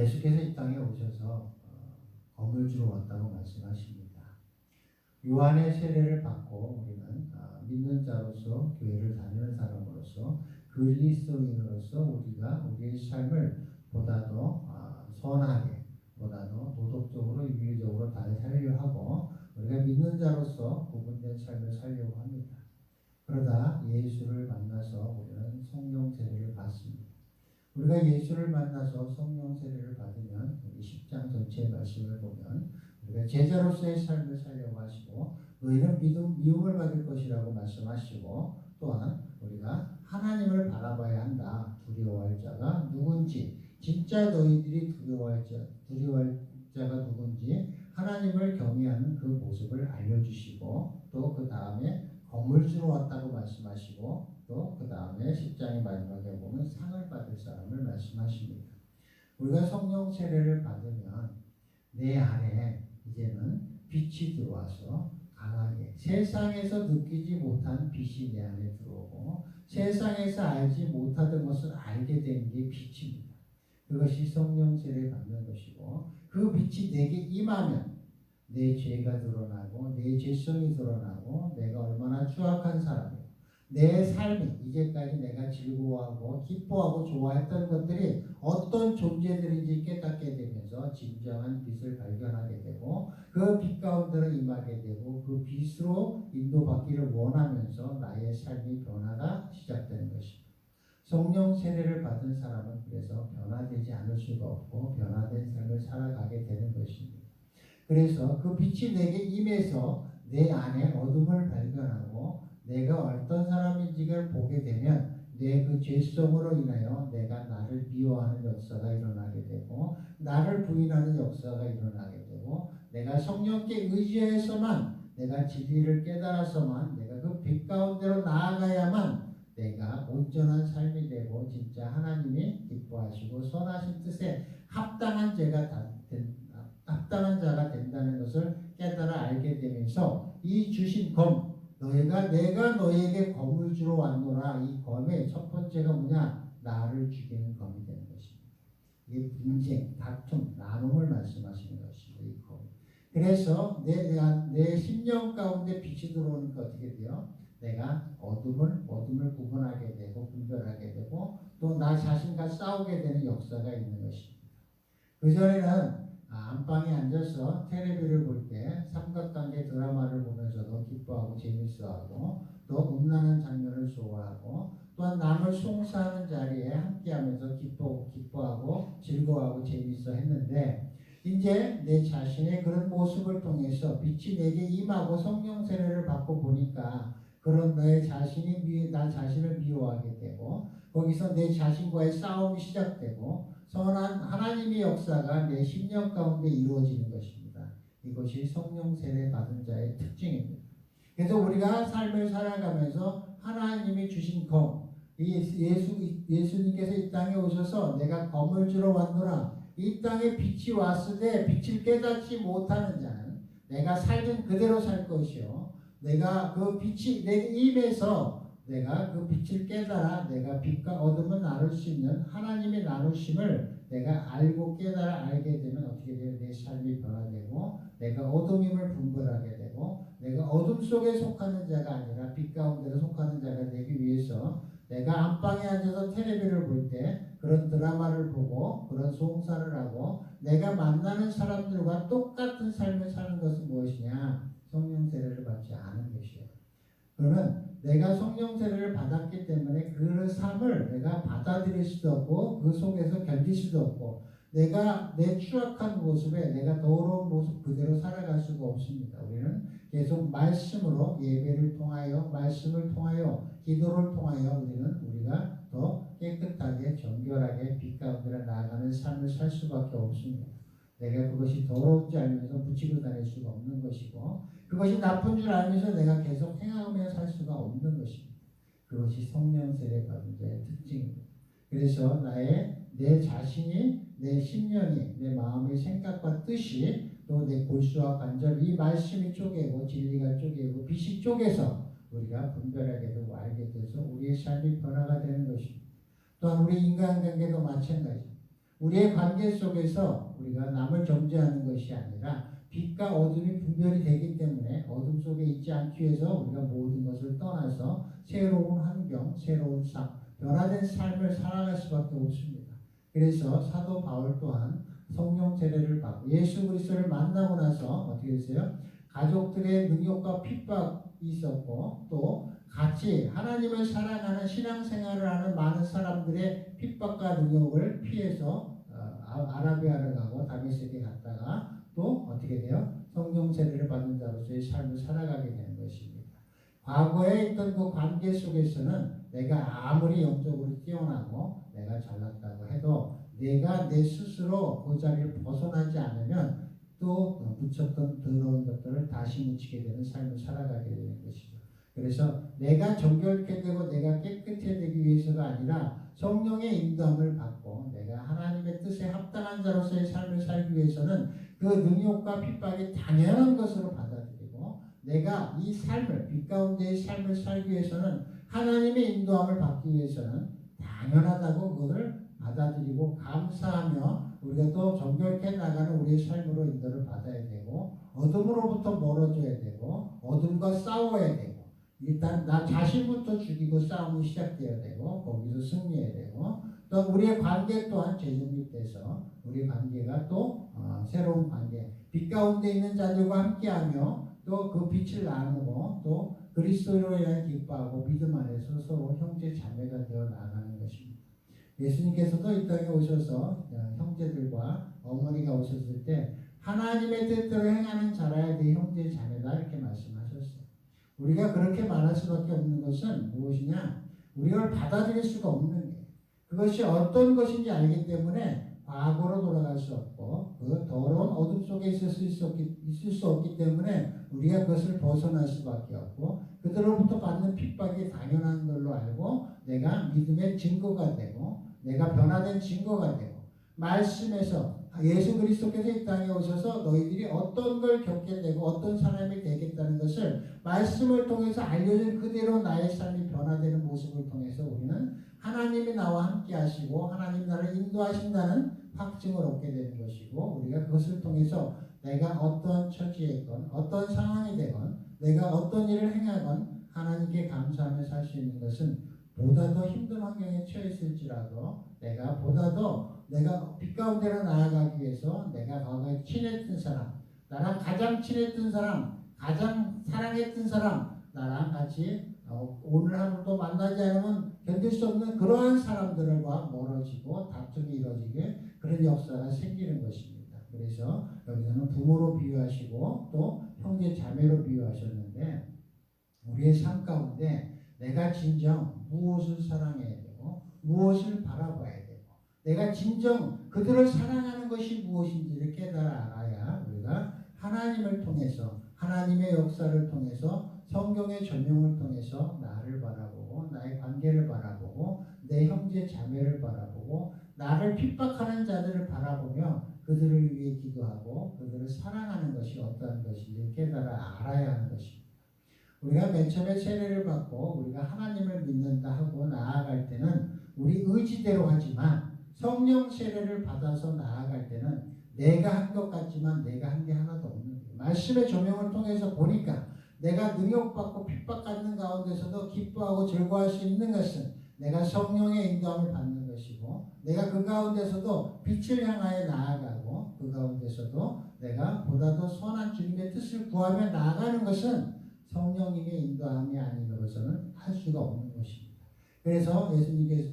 예수께서 이 땅에 오셔서 건물주로 왔다고 말씀하십니다. 요한의 세례를 받고 우리는 믿는 자로서 교회를 다니는 사람으로서 그리스도인으로서 우리가 우리의 삶을 보다 더 선하게, 보다 더 도덕적으로 윤리적으로 잘 살려 하고 우리가 믿는 자로서 구분된 삶을 살려고 합니다. 그러다 예수를 만나서 우리는 성령 세례를 받습니다. 우리가 예수를 만나서 성령 세례를 받으면 우리 10장 전체의 말씀을 보면 우리가 제자로서의 삶을 살려고 하시고 너희는 미움을 받을 것이라고 말씀하시고 또한 우리가 하나님을 바라봐야 한다. 두려워할 자가 누군지 진짜 너희들이 두려워할 자가 누군지 하나님을 경외하는 그 모습을 알려주시고 또 그 다음에 건물주로 왔다고 말씀하시고 또 그 다음에 10장의 마지막에 보면 상을 받을 사람을 말씀하십니다. 우리가 성령 세례를 받으면 내 안에 이제는 빛이 들어와서 강하게 세상에서 느끼지 못한 빛이 내 안에 들어오고 세상에서 알지 못하던 것을 알게 된 게 빛입니다. 그것이 성령 세례를 받는 것이고 그 빛이 내게 임하면 내 죄가 드러나고 내 죄성이 드러나고 내가 얼마나 추악한 사람이고 내 삶이 이제까지 내가 즐거워하고 기뻐하고 좋아했던 것들이 어떤 존재들인지 깨닫게 되면서 진정한 빛을 발견하게 되고 그 빛 가운데로 임하게 되고 그 빛으로 인도받기를 원하면서 나의 삶이 변화가 시작되는 것입니다. 성령 세례를 받은 사람은 그래서 변화되지 않을 수가 없고 변화된 삶을 살아가게 되는 것입니다. 그래서 그 빛이 내게 임해서 내 안에 어둠을 발견하고 내가 어떤 사람인지를 보게 되면 내 그 죄성으로 인하여 내가 나를 미워하는 역사가 일어나게 되고 나를 부인하는 역사가 일어나게 되고 내가 성령께 의지해서만 내가 진리를 깨달아서만 내가 그 빛 가운데로 나아가야만 내가 온전한 삶이 되고 진짜 하나님이 기뻐하시고 선하신 뜻에 합당한 자가 된다는 것을 깨달아 알게 되면서 이 주신 검 내가 너에게 검을 주러 왔노라. 이 검의 첫 번째가 뭐냐? 나를 죽이는 검이 되는 것입니다. 이게 분쟁, 다툼, 나눔을 말씀하시는 것입니다. 이 검. 그래서 내 심령 가운데 빛이 들어오는 게 어떻게 돼요? 내가 어둠을 구분하게 되고 분별하게 되고 또 나 자신과 싸우게 되는 역사가 있는 것입니다. 그전에는 안방에 앉아서 텔레비를 볼 때 삼각관계 드라마를 보면서도 기뻐하고 재밌어하고 또 음란한 장면을 좋아하고 또한 남을 송사하는 자리에 함께하면서 기뻐하고 즐거워하고 재밌어 했는데 이제 내 자신의 그런 모습을 통해서 빛이 내게 임하고 성령 세례를 받고 보니까 그런 나 자신을 미워하게 되고 거기서 내 자신과의 싸움이 시작되고 선한 하나님의 역사가 내 심령 가운데 이루어지는 것입니다. 이것이 성령 세례 받은 자의 특징입니다. 그래서 우리가 삶을 살아가면서 하나님이 주신 검, 예수님께서 이 땅에 오셔서 내가 검을 주러 왔노라. 이 땅에 빛이 왔으되 빛을 깨닫지 못하는 자는 내가 살던 그대로 살 것이요. 내가 그 빛이 내게 임해서 내가 그 빛을 깨달아 내가 빛과 어둠을 나눌 수 있는 하나님의 나누심을 내가 알고 깨달아 알게 되면 어떻게 돼요? 내 삶이 변화되고 내가 어둠임을 분별하게 되고 내가 어둠 속에 속하는 자가 아니라 빛 가운데로 속하는 자가 되기 위해서 내가 안방에 앉아서 텔레비를 볼 때 그런 드라마를 보고 그런 송사를 하고 내가 만나는 사람들과 똑같은 삶을 사는 것은 무엇이냐? 성령 세례를 받지 않은 것이에요. 그러면 내가 성령 세례를 받았기 때문에 그 삶을 내가 받아들일 수도 없고 그 속에서 견딜 수도 없고 내가 내 추악한 모습에 내가 더러운 모습 그대로 살아갈 수가 없습니다. 우리는 계속 말씀으로 예배를 통하여 말씀을 통하여 기도를 통하여 우리가 더 깨끗하게 정결하게 빛 가운데로 나아가는 삶을 살 수밖에 없습니다. 내가 그것이 더러운지 알면서 묻히고 다닐 수가 없는 것이고 그것이 나쁜 줄 알면서 내가 계속 행하며 살 수가 없는 것입니다. 그것이 성령 세례 받은 자의 특징입니다. 그래서 내 자신이 내 심령이 내 마음의 생각과 뜻이 또 내 골수와 관절 이 말씀이 쪼개고 진리가 쪼개고 빛이 쪼개서 우리가 분별하게 되고 알게 돼서 우리의 삶이 변화가 되는 것입니다. 또한 우리 인간관계도 마찬가지입니다. 우리의 관계 속에서 우리가 남을 정죄하는 것이 아니라 빛과 어둠이 분별이 되기 때문에 어둠 속에 있지 않기 위해서 우리가 모든 것을 떠나서 새로운 환경, 새로운 삶, 변화된 삶을 살아갈 수밖에 없습니다. 그래서 사도 바울 또한 성령 세례를 받고 예수 그리스도를 만나고 나서 어떻게 했어요? 가족들의 능욕과 핍박이 있었고 또 같이 하나님을 사랑하는 신앙생활을 하는 많은 사람들의 핍박과 능욕을 피해서 아라비아를 가고 다메섹에 갔다가 또 어떻게 돼요? 성령 세례를 받는 자로서의 삶을 살아가게 되는 것입니다. 과거에 있던 그 관계 속에서는 내가 아무리 영적으로 뛰어나고 내가 잘났다고 해도 내가 내 스스로 그 자리를 벗어나지 않으면 또 묻혔던 더러운 것들을 다시 묻히게 되는 삶을 살아가게 되는 것이죠. 그래서 내가 정결케 되고 내가 깨끗해 되기 위해서가 아니라 성령의 인도함을 받고 내가 하나님의 뜻에 합당한 자로서의 삶을 살기 위해서는 그 능욕과 핍박이 당연한 것으로 받아들이고 내가 이 삶을 빛 가운데의 삶을 살기 위해서는 하나님의 인도함을 받기 위해서는 당연하다고 그것을 받아들이고 감사하며 우리가 또 정결케 나가는 우리의 삶으로 인도를 받아야 되고 어둠으로부터 멀어져야 되고 어둠과 싸워야 되고 일단 나 자신부터 죽이고 싸움이 시작되어야 되고 거기서 승리해야 되고 또 우리의 관계 또한 재정립돼서 우리 관계가 또 새로운 관계 빛 가운데 있는 자들과 함께하며 또 그 빛을 나누고 또 그리스도로 인해 기뻐하고 믿음 안에서 서로 형제 자매가 되어 나가는 것입니다. 예수님께서도 이 땅에 오셔서 형제들과 어머니가 오셨을 때 하나님의 뜻대로 행하는 자라야 돼 형제 자매다 이렇게 말씀하셨어요. 우리가 그렇게 말할 수밖에 없는 것은 무엇이냐? 우리가 받아들일 수가 없는 게 그것이 어떤 것인지 알기 때문에 과거로 돌아갈 수 없고 그 더러운 어둠 속에 있을 수 없기 때문에 우리가 그것을 벗어날 수밖에 없고 그들로부터 받는 핍박이 당연한 걸로 알고 내가 믿음의 증거가 되고 내가 변화된 증거가 되고 말씀에서 예수 그리스도께서 이 땅에 오셔서 너희들이 어떤 걸 겪게 되고 어떤 사람이 되겠다는 것을 말씀을 통해서 알려준 그대로 나의 삶이 변화되는 모습을 통해서 우리는 하나님이 나와 함께 하시고 하나님 나를 인도하신다는 확증을 얻게 되는 것이고 우리가 그것을 통해서 내가 어떤 처지에 있건 어떤 상황이 되건 내가 어떤 일을 행하건 하나님께 감사하며 살 수 있는 것은 보다 더 힘든 환경에 처했을지라도 내가 보다 더 내가 빛 가운데로 나아가기 위해서 내가 과거에 친했던 사람 나랑 가장 친했던 사람 가장 사랑했던 사람 나랑 같이 오늘 하루도 만나지 않으면 견딜 수 없는 그러한 사람들과 멀어지고 다툼이 이루어지게 그런 역사가 생기는 것입니다. 그래서 여기서는 부모로 비유하시고 또 형제 자매로 비유하셨는데 우리의 삶 가운데 내가 진정 무엇을 사랑해야 되고 무엇을 바라봐야 되고 내가 진정 그들을 사랑하는 것이 무엇인지를 깨달아 알아야 우리가 하나님을 통해서 하나님의 역사를 통해서 성경의 전명을 통해서 나를 바라보고 나의 관계를 바라보고 내 형제 자매를 바라보고 나를 핍박하는 자들을 바라보며 그들을 위해 기도하고 그들을 사랑하는 것이 어떠한 것인지 깨달아 알아야 하는 것입니다. 우리가 맨 처음에 세례를 받고 우리가 하나님을 믿는다 하고 나아갈 때는 우리 의지대로 하지만 성령 세례를 받아서 나아갈 때는 내가 한 것 같지만 내가 한 게 하나도 없는 거예요. 말씀의 조명을 통해서 보니까 내가 능욕받고 핍박받는 가운데서도 기뻐하고 즐거워할 수 있는 것은 내가 성령의 인도함을 받는 것이고 내가 그 가운데서도 빛을 향하여 나아가고 그 가운데서도 내가 보다 더 선한 주님의 뜻을 구하며 나아가는 것은 성령님의 인도함이 아니고서는 할 수가 없는 것입니다. 그래서 예수님께서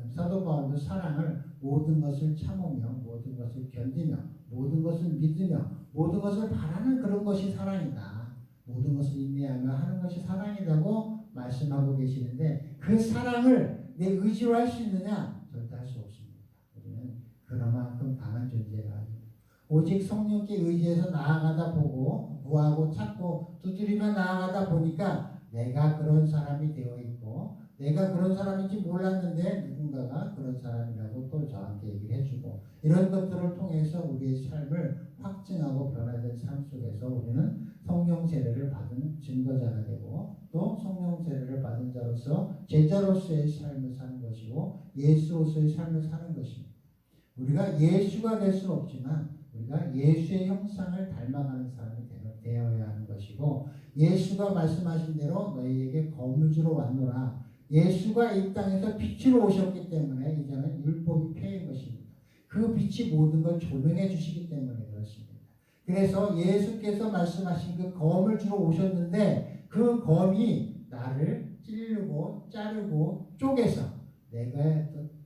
사도 바울도 사랑을 모든 것을 참으며 모든 것을 견디며 모든 것을 믿으며 모든 것을 바라는 그런 것이 사랑이다. 모든 것을 인내하며 하는 것이 사랑이라고 말씀하고 계시는데 그 사랑을 내 의지로 할 수 있느냐? 절대 할 수 없습니다. 우리는 그만큼 강한 존재가 아닙니다. 오직 성령께 의지해서 나아가다 보고 구하고 찾고 두드리며 나아가다 보니까 내가 그런 사람이 되어 있고 내가 그런 사람인지 몰랐는데 누군가가 그런 사람이라고 또 저한테 얘기를 해주고 이런 것들을 통해서 우리의 삶을 확증하고 변화된 삶 속에서 우리는 성령 세례를 받은 증거자가 되고 또 성령 세례를 받은 자로서 제자로서의 삶을 사는 것이고 예수로서의 삶을 사는 것입니다. 우리가 예수가 될 수는 없지만 우리가 예수의 형상을 닮아가는 사람이 되어야 하는 것이고, 예수가 말씀하신 대로 너희에게 검을 주러 왔노라. 예수가 이 땅에서 빛으로 오셨기 때문에 이제는 율법이 폐인 것입니다. 그 빛이 모든 걸 조명해 주시기 때문에 그렇습니다. 그래서 예수께서 말씀하신 그 검을 주러 오셨는데, 그 검이 나를 찌르고 자르고 쪼개서 내가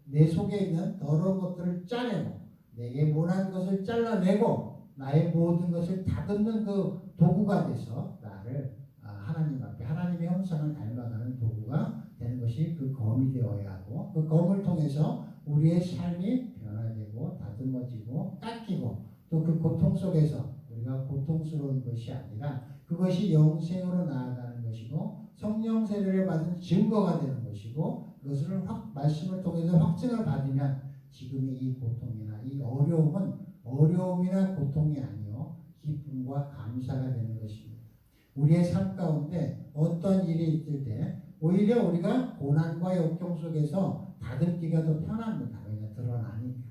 내 속에 있는 더러운 것들을 짜내고 내게 모난 것을 잘라내고 나의 모든 것을 다듬는 그 도구가 돼서 나를 하나님 앞에 하나님의 형상을 닮아가는 도구가 되는 것이 그 검이 되어야 하고, 그 검을 통해서 우리의 삶이 변화되고 다듬어지고 깎이고, 또 그 고통 속에서 우리가 고통스러운 것이 아니라 그것이 영생으로 나아가는 것이고 성령 세례를 받은 증거가 되는 것이고, 그것을 말씀을 통해서 확증을 받으면 지금의 이 고통이나 이 어려움은 어려움이나 고통이 아니요 기쁨과 감사가 되는 것입니다. 우리의 삶 가운데 어떤 일이 있을 때 오히려 우리가 고난과 역경 속에서 다듬기가 더 편합니다. 왜냐 드러나니까.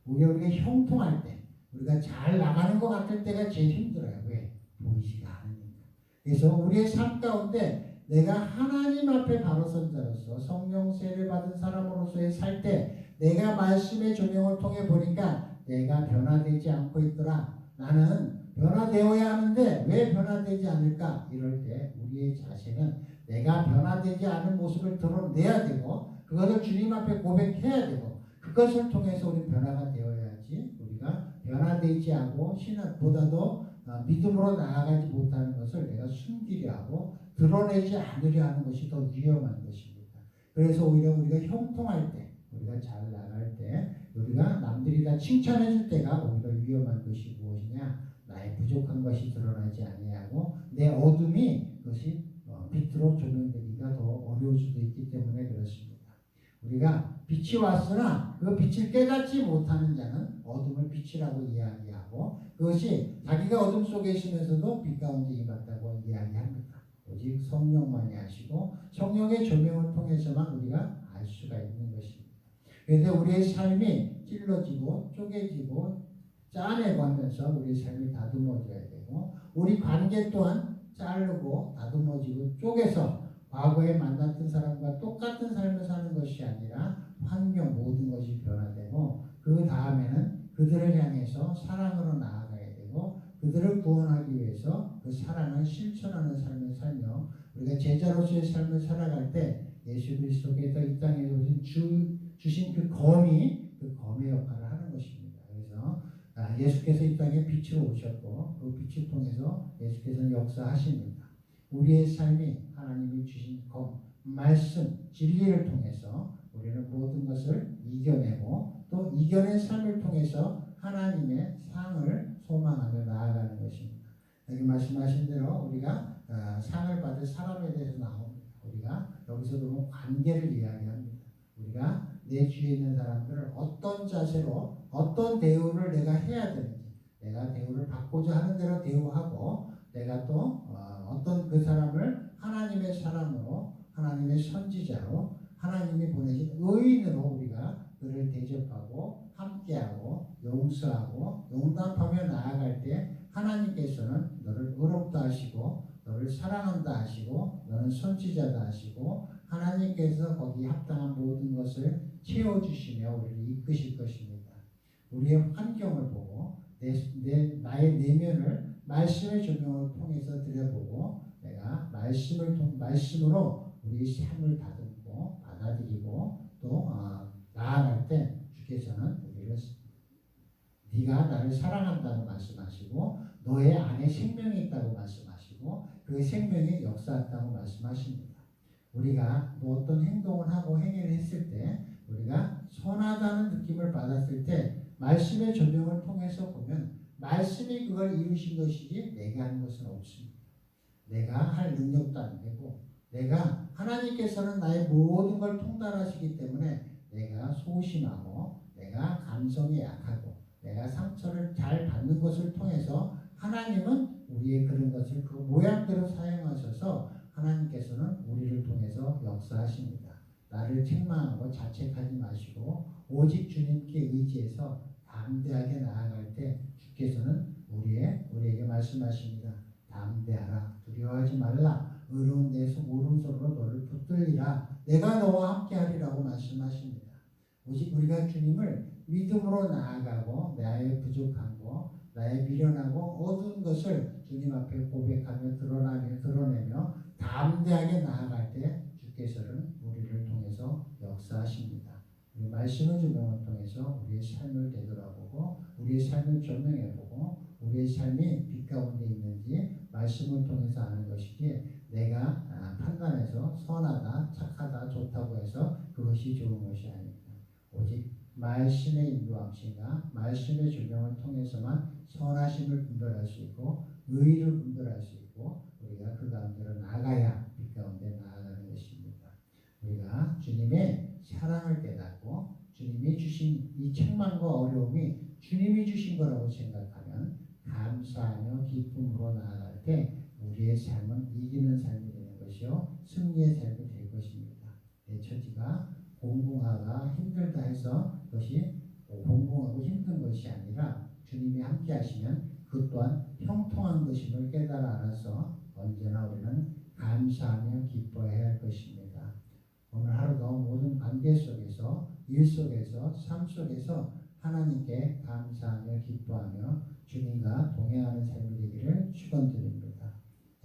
오히려 우리가 형통할 때, 우리가 잘 나가는 것 같을 때가 제일 힘들어요. 왜? 보이지가 않으니까. 그래서 우리의 삶 가운데 내가 하나님 앞에 바로 선 자로서 성령 세례를 받은 사람으로서의 살 때 내가 말씀의 조명을 통해 보니까 내가 변화되지 않고 있더라. 나는 변화되어야 하는데 왜 변화되지 않을까? 이럴 때 우리의 자신은 내가 변화되지 않은 모습을 드러내야 되고 그것을 주님 앞에 고백해야 되고, 그것을 통해서 우리 변화가 되어야지 우리가 변화되지 않고 신앙보다도 믿음으로 나아가지 못하는 것을 내가 숨기려 하고 드러내지 않으려 하는 것이 더 위험한 것입니다. 그래서 오히려 우리가 형통할 때, 우리가 잘 나갈 때, 우리가 남들이 다 칭찬해 줄 때가 오히려 위험한 것이 무엇이냐? 나의 부족한 것이 드러나지 아니하고 내 어둠이 그것이 빛으로 조명되기가 더 어려울 수도 있기 때문에 그렇습니다. 우리가 빛이 왔으나 그 빛을 깨닫지 못하는 자는 어둠을 빛이라고 이야기하고, 그것이 자기가 어둠 속에 있으면서도 빛 가운데 임했다고 이야기합니다. 오직 성령만이 아시고 성령의 조명을 통해서만 우리가 알 수가 있는 것입니다. 그래서 우리의 삶이 찔러지고 쪼개지고 짜내고 하면서 우리의 삶이 다듬어져야 되고, 우리 관계 또한 자르고 다듬어지고 쪼개서 과거에 만났던 사람과 똑같은 삶을 사는 것이 아니라 환경 모든 것이 변화되고, 그 다음에는 그들을 향해서 사랑으로 나아가야 되고 그들을 구원하기 위해서 그 사랑을 실천하는 삶을 살며 우리가 제자로서의 삶을 살아갈 때 예수 그리스도께서 이 땅에 주신 그 검이 그 검의 역할을 하는 것입니다. 그래서 예수께서 이 땅에 빛으로 오셨고 그 빛을 통해서 예수께서는 역사하십니다. 우리의 삶이 하나님이 주신 검, 말씀, 진리를 통해서 우리는 모든 것을 이겨내고 또 이겨낸 삶을 통해서 하나님의 상을 소망하며 나아가는 것입니다. 여기 말씀하신 대로 우리가 상을 받을 사람에 대해서 나옵니다. 우리가 여기서도 보면 관계를 이야기합니다. 우리가 내 주위에 있는 사람들을 어떤 자세로 어떤 대우를 내가 해야 되는지, 내가 대우를 받고자 하는 대로 대우하고 내가 또 어떤 그 사람을 하나님의 사람으로, 하나님의 선지자로, 하나님이 보내신 의인으로 우리가 그를 대접하고 함께하고 용서하고 용납하며 나아갈 때 하나님께서는 너를 의롭다 하시고 너를 사랑한다 하시고 너는 선지자다 하시고 하나님께서 거기에 합당한 모든 것을 채워주시며 우리를 이끄실 것입니다. 우리의 환경을 보고 나의 내면을 말씀의 조명을 통해서 들여보고 내가 말씀으로 우리 삶을 다듬고 받아들이고 또 나아갈 때 주께서는 우리를 네가 나를 사랑한다고 말씀하시고 너의 안에 생명이 있다고 말씀하시고 그 생명이 역사한다고 말씀하십니다. 우리가 뭐 어떤 행동을 하고 행위를 했을 때 우리가 선하다는 느낌을 받았을 때 말씀의 조명을 통해서 보면 말씀이 그걸 이루신 것이지 내가 한 것은 없습니다. 내가 할 능력도 안 되고 내가 하나님께서는 나의 모든 걸 통달하시기 때문에 내가 소심하고 내가 감성이 약하고 내가 상처를 잘 받는 것을 통해서 하나님은 우리의 그런 것을 그 모양대로 사용하셔서 하나님께서는 우리를 통해서 역사하십니다. 나를 책망하고 자책하지 마시고 오직 주님께 의지해서 담대하게 나아갈 때 주께서는 우리에게 말씀하십니다. 담대하라. 두려워하지 말라. 어려운 데서 오른손으로 너를 붙들리라. 내가 너와 함께하리라고 말씀하십니다. 오직 우리가 주님을 믿음으로 나아가고 나의 부족한 거, 나의 미련하고 어두운 것을 주님 앞에 고백하며 드러내며 담대하게 나아갈 때 주께서는 우리를 통해서 역사하십니다. 우리 말씀의 조명을 통해서 우리의 삶을 되돌아보고 우리의 삶을 조명해보고 우리의 삶이 빛 가운데 있는지 말씀을 통해서 아는 것이지 내가 판단해서 선하다, 착하다, 좋다고 해서 그것이 좋은 것이 아닙니다. 오직 말씀의 인도함과 말씀의 조명을 통해서만 선하심을 분별할 수 있고 의를 분별할 수 있고 우리가 그 가운데로 나가야 빛 가운데 나아가는 것입니다. 우리가 주님의 사랑을 깨닫고 주님이 주신 이 책망과 어려움이 주님이 주신 거라고 생각하면 감사하며 기쁨으로 나아갈 때 우리의 삶은 이기는 삶이 되는 것이요 승리의 삶이 될 것입니다. 내 처지가 공공하다 힘들다 해서 그것이 공공하고 힘든 것이 아니라 주님이 함께 하시면 그 또한 형통한 것임을 깨달아 알아서 언제나 우리는 감사하며 기뻐해야 할 것입니다. 오늘 하루도 모든 관계 속에서 일 속에서 삶 속에서 하나님께 감사하며 기뻐하며 주님과 동행하는 삶이 되기를 축원드립니다.